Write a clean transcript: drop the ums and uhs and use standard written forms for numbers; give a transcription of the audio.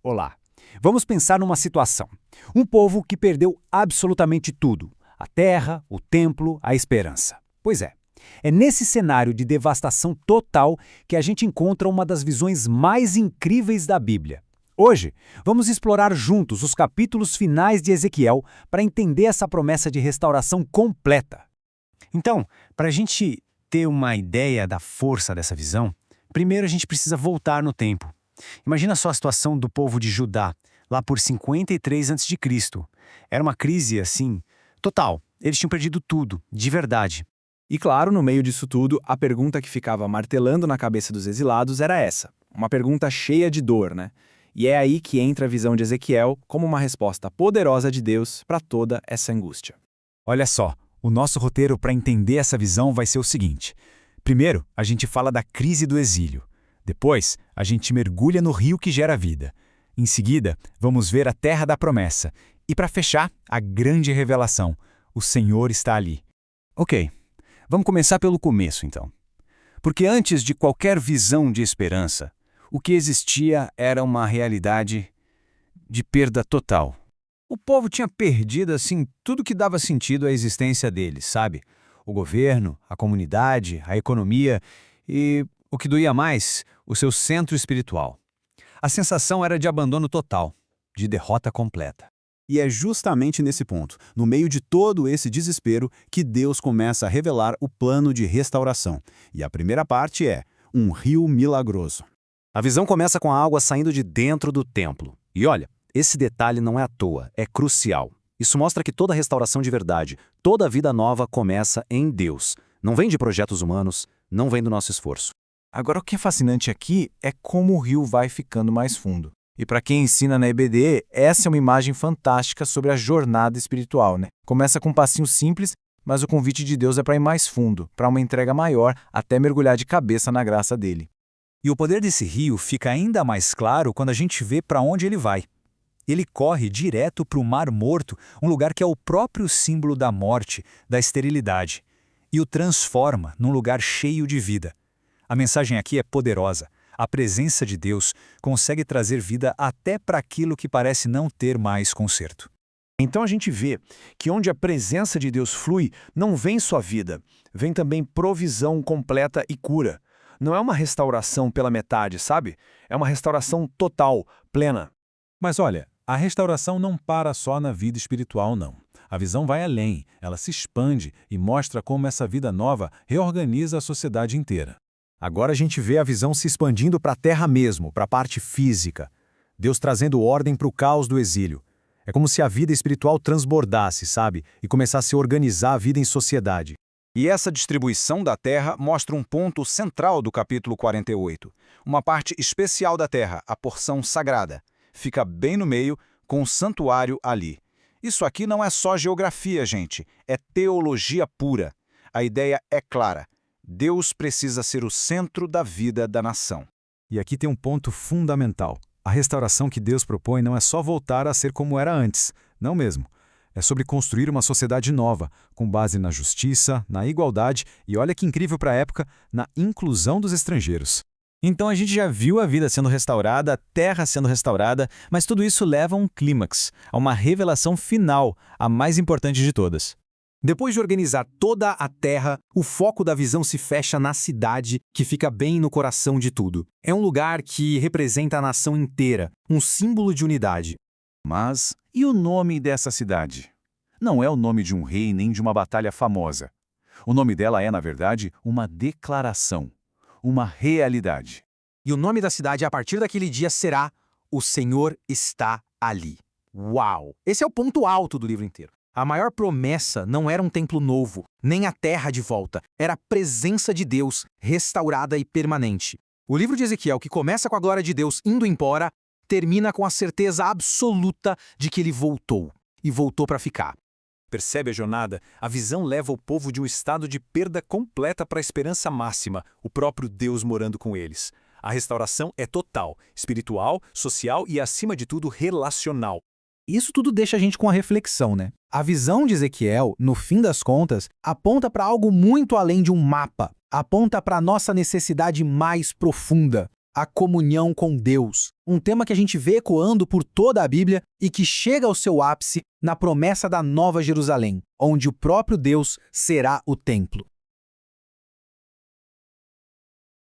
Olá. Vamos pensar numa situação. Um povo que perdeu absolutamente tudo: a terra, o templo, a esperança. Pois é. É nesse cenário de devastação total que a gente encontra uma das visões mais incríveis da Bíblia. Hoje, vamos explorar juntos os capítulos finais de Ezequiel para entender essa promessa de restauração completa. Então, para a gente ter uma ideia da força dessa visão, primeiro a gente precisa voltar no tempo. Imagina só a situação do povo de Judá, lá por 53 a.C. Era uma crise, assim, total. Eles tinham perdido tudo, de verdade. E claro, no meio disso tudo, a pergunta que ficava martelando na cabeça dos exilados era essa. Uma pergunta cheia de dor, né? E é aí que entra a visão de Ezequiel como uma resposta poderosa de Deus para toda essa angústia. Olha só, o nosso roteiro para entender essa visão vai ser o seguinte. Primeiro, a gente fala da crise do exílio. Depois, a gente mergulha no rio que gera vida. Em seguida, vamos ver a terra da promessa. E para fechar, a grande revelação: o Senhor está ali. Ok, vamos começar pelo começo então. Porque antes de qualquer visão de esperança, o que existia era uma realidade de perda total. O povo tinha perdido, assim, tudo que dava sentido à existência deles, sabe? O governo, a comunidade, a economia e, o que doía mais, o seu centro espiritual. A sensação era de abandono total, de derrota completa. E é justamente nesse ponto, no meio de todo esse desespero, que Deus começa a revelar o plano de restauração. E a primeira parte é um rio milagroso. A visão começa com a água saindo de dentro do templo. E olha, esse detalhe não é à toa, é crucial. Isso mostra que toda restauração de verdade, toda vida nova começa em Deus. Não vem de projetos humanos, não vem do nosso esforço. Agora, o que é fascinante aqui é como o rio vai ficando mais fundo. E para quem ensina na EBD, essa é uma imagem fantástica sobre a jornada espiritual, né? Começa com um passinho simples, mas o convite de Deus é para ir mais fundo, para uma entrega maior, até mergulhar de cabeça na graça dele. E o poder desse rio fica ainda mais claro quando a gente vê para onde ele vai. Ele corre direto para o Mar Morto, um lugar que é o próprio símbolo da morte, da esterilidade, e o transforma num lugar cheio de vida. A mensagem aqui é poderosa. A presença de Deus consegue trazer vida até para aquilo que parece não ter mais conserto. Então a gente vê que onde a presença de Deus flui, não vem só vida, vem também provisão completa e cura. Não é uma restauração pela metade, sabe? É uma restauração total, plena. Mas olha, a restauração não para só na vida espiritual, não. A visão vai além, ela se expande e mostra como essa vida nova reorganiza a sociedade inteira. Agora a gente vê a visão se expandindo para a terra mesmo, para a parte física. Deus trazendo ordem para o caos do exílio. É como se a vida espiritual transbordasse, sabe? E começasse a organizar a vida em sociedade. E essa distribuição da terra mostra um ponto central do capítulo 48. Uma parte especial da terra, a porção sagrada. Fica bem no meio, com o santuário ali. Isso aqui não é só geografia, gente. É teologia pura. A ideia é clara. Deus precisa ser o centro da vida da nação. E aqui tem um ponto fundamental. A restauração que Deus propõe não é só voltar a ser como era antes. Não mesmo. É sobre construir uma sociedade nova, com base na justiça, na igualdade e, olha que incrível para a época, na inclusão dos estrangeiros. Então a gente já viu a vida sendo restaurada, a terra sendo restaurada, mas tudo isso leva a um clímax, a uma revelação final, a mais importante de todas. Depois de organizar toda a terra, o foco da visão se fecha na cidade, que fica bem no coração de tudo. É um lugar que representa a nação inteira, um símbolo de unidade. Mas e o nome dessa cidade? Não é o nome de um rei nem de uma batalha famosa. O nome dela é, na verdade, uma declaração, uma realidade. E o nome da cidade, a partir daquele dia, será O Senhor está ali. Uau! Esse é o ponto alto do livro inteiro. A maior promessa não era um templo novo, nem a terra de volta. Era a presença de Deus, restaurada e permanente. O livro de Ezequiel, que começa com a glória de Deus indo embora, termina com a certeza absoluta de que ele voltou. E voltou para ficar. Percebe a jornada? A visão leva o povo de um estado de perda completa para a esperança máxima, o próprio Deus morando com eles. A restauração é total, espiritual, social e, acima de tudo, relacional. Isso tudo deixa a gente com a reflexão, né? A visão de Ezequiel, no fim das contas, aponta para algo muito além de um mapa. Aponta para a nossa necessidade mais profunda. a comunhão com Deus, um tema que a gente vê ecoando por toda a Bíblia e que chega ao seu ápice na promessa da Nova Jerusalém, onde o próprio Deus será o templo.